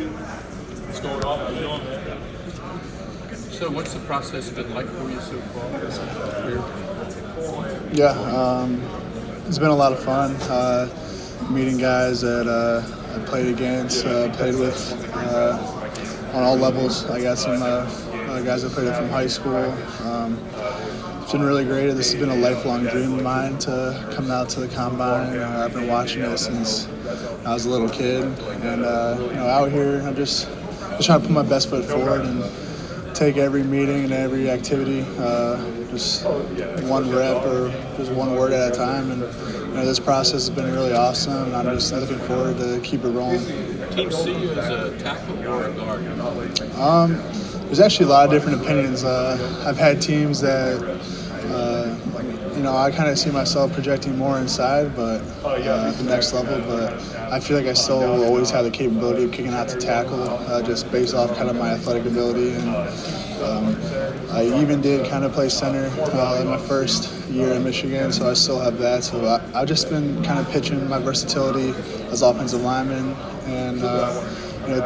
What's going on? How you doing, man? So what's the process been like for you so far? Yeah, it's been a lot of fun. Meeting guys that I played against, played with on all levels. I got some guys that played it from high school. It's been really great. This has been a lifelong dream of mine to come out to the combine. I've been watching it since I was a little kid, and out here I'm just trying to put my best foot forward and take every meeting and every activity just one rep or just one word at a time. And this process has been really awesome, and I'm just looking forward to keep it rolling. Teams see you as a tackle or a guard? There's actually a lot of different opinions. I've had teams that I kind of see myself projecting more inside, but at the next level. But I feel like I still will always have the capability of kicking out to tackle, just based off kind of my athletic ability. And I even did kind of play center in my first year in Michigan, so I still have that. So I've just been kind of pitching my versatility as offensive lineman, and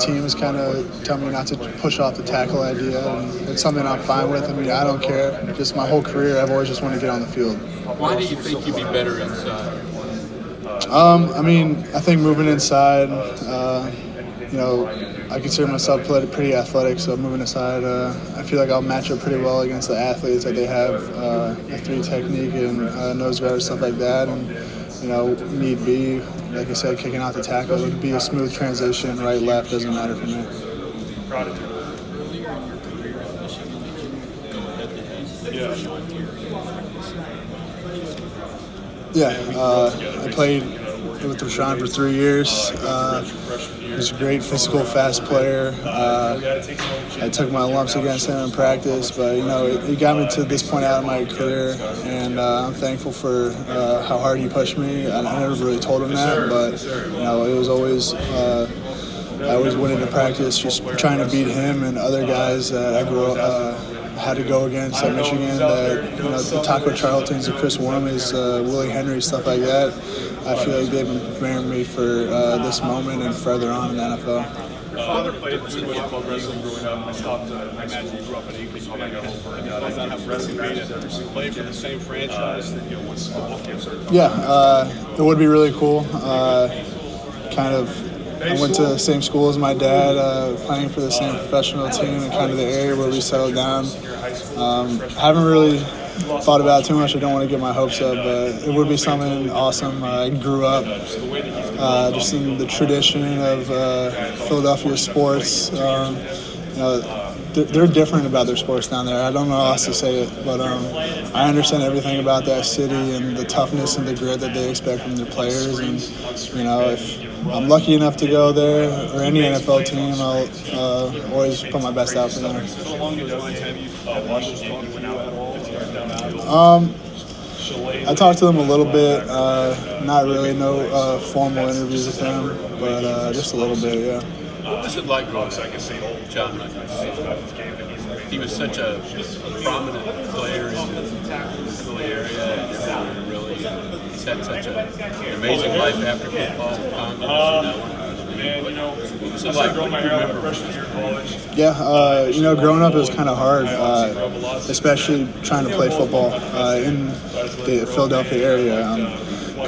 teams kind of tell me not to push off the tackle idea, and it's something I'm fine with. I mean, I don't care. Just my whole career, I've always just wanted to get on the field. Why do you think you'd be better inside? I think moving inside, I consider myself pretty athletic, so moving inside, I feel like I'll match up pretty well against the athletes that they have, F3 technique and nose guard, stuff like that. And, need be, like I said, kicking out the tackle. It would be a smooth transition, right, left, doesn't matter for me. Earlier in your career at Michigan, did you go head-to-head? I played with Rashawn for 3 years. He was a great physical, fast player. I took my lumps against him in practice, but it got me to this point out of my career, and I'm thankful for how hard he pushed me. I never really told him that, but it was always I always went into practice just trying to beat him and other guys that I grew up had to go against at Michigan. The Taco Charltons, the Chris Wormleys, Willie Henry, stuff like that. I feel like they've been preparing me for this moment and further on in the NFL. Your father played football wrestling growing up. I imagine you grew up in English. Does that have wrestling being play for the same franchise that once football came started? Yeah, it would be really cool. I went to the same school as my dad, playing for the same professional team in kind of the area where we settled down. Haven't really thought about it too much. I don't want to get my hopes up, but it would be something awesome. I grew up just in the tradition of Philadelphia sports. They're different about their sports down there. I don't know how else to say it, but I understand everything about that city and the toughness and the grit that they expect from their players. And if I'm lucky enough to go there or any NFL team, I'll always put my best out for them. Along those lines, have you watched them talk to you at all? I talked to them a little bit. Not really, no formal interviews with them, but just a little bit, yeah. What was it like growing up with Jon Runyan? He was such a prominent player in the Philly area, and really he's had such an amazing life after football. What was it like? What do you remember? Yeah, growing up it was kind of hard, especially trying to play football in the Philadelphia area.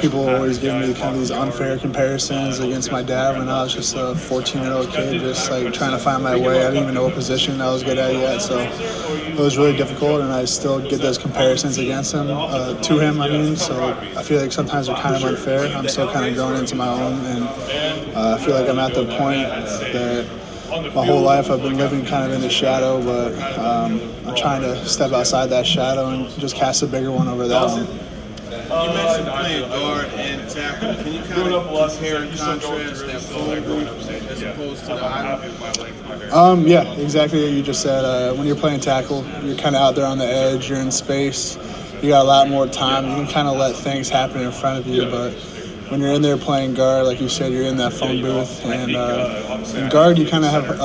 People always give me kind of these unfair comparisons against my dad when I was just a 14-year-old kid, just like trying to find my way. I didn't even know what position I was good at yet, so it was really difficult, and I still get those comparisons against him, to him, I mean, so I feel like sometimes they're kind of unfair. I'm still kind of growing into my own, and I feel like I'm at the point that my whole life I've been living kind of in the shadow, but I'm trying to step outside that shadow and just cast a bigger one over that one. You mentioned playing guard and tackle. Can you kind of compare and contrast that phone booth as opposed to the island? Yeah, exactly what you just said. When you're playing tackle, you're kind of out there on the edge. You're in space. You got a lot more time. You can kind of let things happen in front of you, but when you're in there playing guard, like you said, you're in that phone booth. And in guard, you kind of have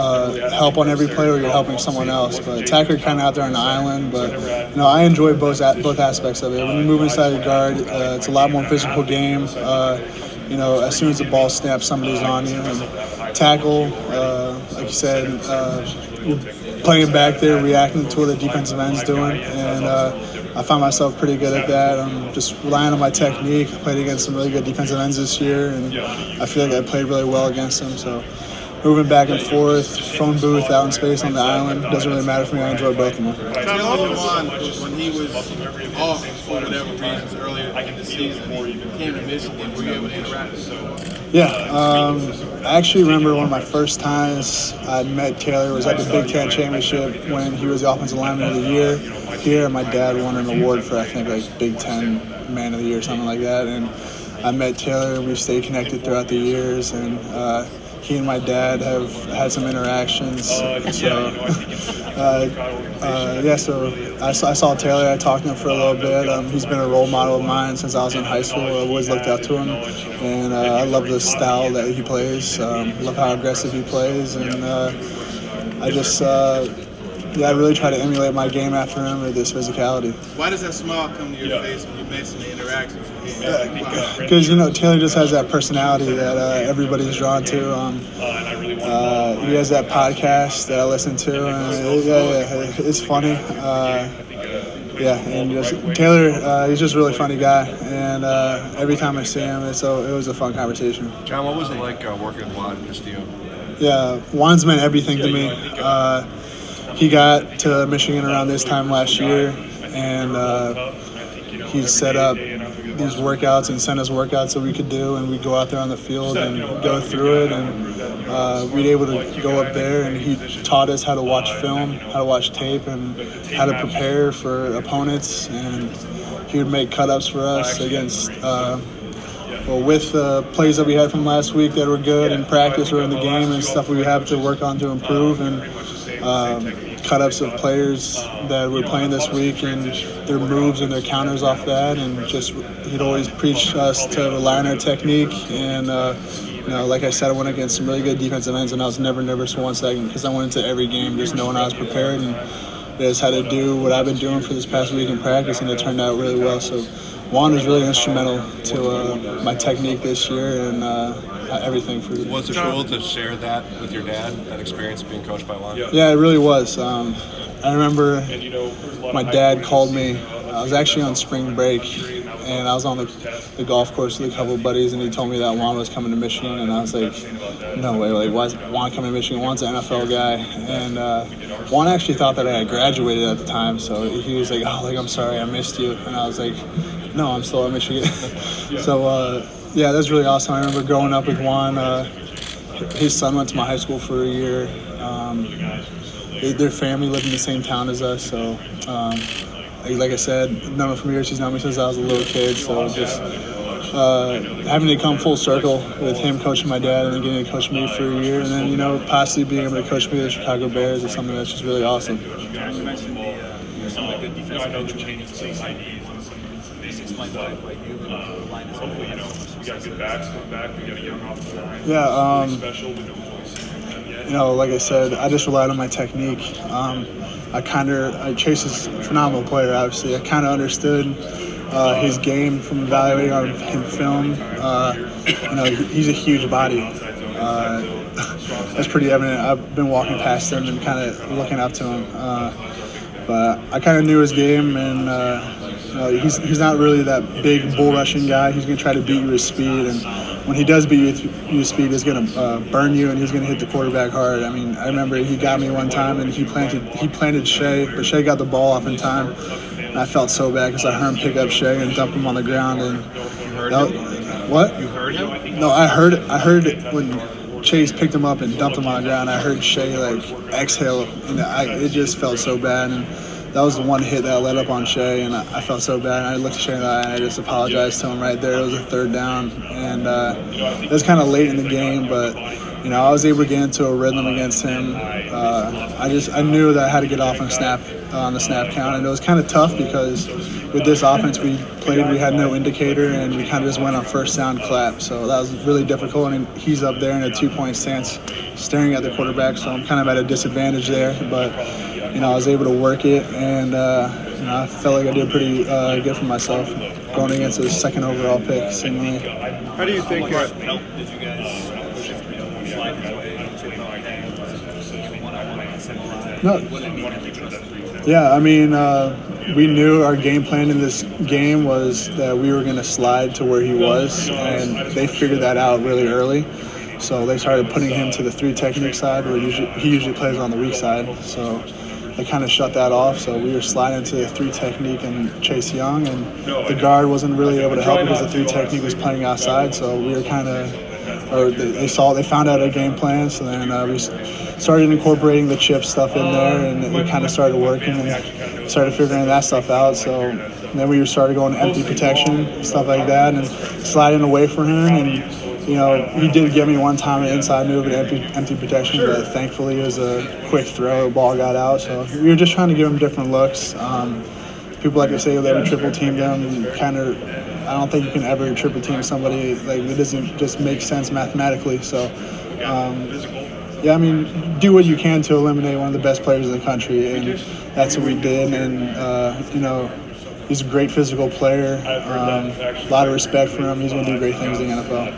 help on every play, or you're helping someone else. But tackle, you're kind of out there on the island. But I enjoy both aspects of it. When you move inside the guard, it's a lot more physical game. As soon as the ball snaps, somebody's on you. And tackle, like you said, playing back there, reacting to what the defensive end's doing, and I find myself pretty good at that. I'm just relying on my technique. I played against some really good defensive ends this year, and I feel like I played really well against them. So moving back and forth, phone booth, out in space on the island, doesn't really matter for me. I enjoy both of them. Tell me when he was off for whatever reasons earlier in the season, he came to Michigan. Were you able to interact with him? Yeah, I actually remember one of my first times I met Taylor was at the Big Ten Championship when he was the Offensive Lineman of the Year here. My dad won an award for, I think, like Big Ten Man of the Year or something like that. And I met Taylor, and we've stayed connected throughout the years. And he and my dad have had some interactions. So I saw Taylor. I talked to him for a little bit. He's been a role model of mine since I was in high school. I've always looked up to him, and I love the style that he plays. Love how aggressive he plays, and I really try to emulate my game after him with this physicality. Why does that smile come to your face when you mention the interactions with him? Because Taylor just has that personality that everybody's drawn to. He has that podcast that I listen to, and it's funny. And Taylor, he's just a really funny guy, and every time I see him, it was a fun conversation. John, what was it like working with Juan Castillo? Yeah, Juan's meant everything to me. He got to Michigan around this time last year, and he set up these workouts and sent us workouts that we could do, and we'd go out there on the field and go through it, and we'd be able to go up there, and he taught us how to watch film, how to watch tape, and how to prepare for opponents, and he would make cut-ups for us against with the plays that we had from last week that were good in practice or in the game and stuff we have to work on to improve, and cut-ups of players that were playing this week and their moves and their counters off that, and just he'd always preach us to rely on our technique. And like I said, I went against some really good defensive ends, and I was never nervous for 1 second because I went into every game just knowing I was prepared and just had to do what I've been doing for this past week in practice, and it turned out really well. So Juan was really instrumental to my technique this year and everything for you. Was it cool to share that with your dad, that experience of being coached by Juan? Yeah, it really was. I remember my dad called me. I was actually on spring break, and I was on the golf course with a couple of buddies, and he told me that Juan was coming to Michigan, and I was like, no way, like, why is Juan coming to Michigan? Juan's an NFL guy. And Juan actually thought that I had graduated at the time, so he was like, I'm sorry, I missed you. And I was like, no, I'm still at Michigan. So, that was really awesome. I remember growing up with Juan. His son went to my high school for a year. Their family lived in the same town as us, so like I said, known him for years. He's known me since I was a little kid, so just having to come full circle with him coaching my dad and then getting to coach me for a year, and then possibly being able to coach me with the Chicago Bears is something that's just really awesome. You mentioned some of the good defensive changes to explain why you and the line is over. We got good backs coming back. We got a young offensive line. Yeah. Special. Like I said, I just relied on my technique. Chase is a phenomenal player, obviously. I kind of understood his game from evaluating on him film. He's a huge body. That's pretty evident. I've been walking past him and kind of looking up to him. But I kind of knew his game, and he's not really that big bull rushing guy. He's going to try to beat you with speed, and when he does beat you with speed, he's going to burn you, and he's going to hit the quarterback hard. I mean, I remember he got me one time, and he planted Shea, but Shea got the ball off in time, and I felt so bad because I heard him pick up Shea and dump him on the ground. And You heard him? What? You heard him? No, I heard it when Chase picked him up and dumped him on the ground. I heard Shea exhale, and it just felt so bad. And that was the one hit that I let up on Shea, and I felt so bad. And I looked at Shea in the eye, and I just apologized to him right there. It was a third down, and it was kind of late in the game, but I was able to get into a rhythm against him. I knew that I had to get off on the snap count, and it was kind of tough because with this offense we had no indicator, and we kind of just went on first down clap. So that was really difficult, and he's up there in a 2-point stance staring at the quarterback, so I'm kind of at a disadvantage there. But I was able to work it, and I felt like I did pretty good for myself going against a second overall pick, seemingly. How do you think it helped? Did you guys push it slide this way? No. Yeah, I mean, we knew our game plan in this game was that we were going to slide to where he was, and they figured that out really early. So they started putting him to the 3 technique side, where he usually plays on the weak side. So they kind of shut that off. So we were sliding to the 3 technique and Chase Young, and the guard wasn't really able to help because the 3 technique was playing outside. So we were kind of, or they found out our game plan. So then we started incorporating the chip stuff in there, and it kind of started working and started figuring that stuff out. So then we started going empty protection, stuff like that, and sliding away from him. And you know, he did give me one time an inside move and empty protection, but thankfully it was a quick throw. The ball got out. So we were just trying to give him different looks. People like to say that we triple teamed them. Kind of, I don't think you can ever triple team somebody. Like, it doesn't just make sense mathematically. So, yeah, I mean, do what you can to eliminate one of the best players in the country, and that's what we did. And you know, he's a great physical player. A lot of respect for him. He's going to do great things in the NFL.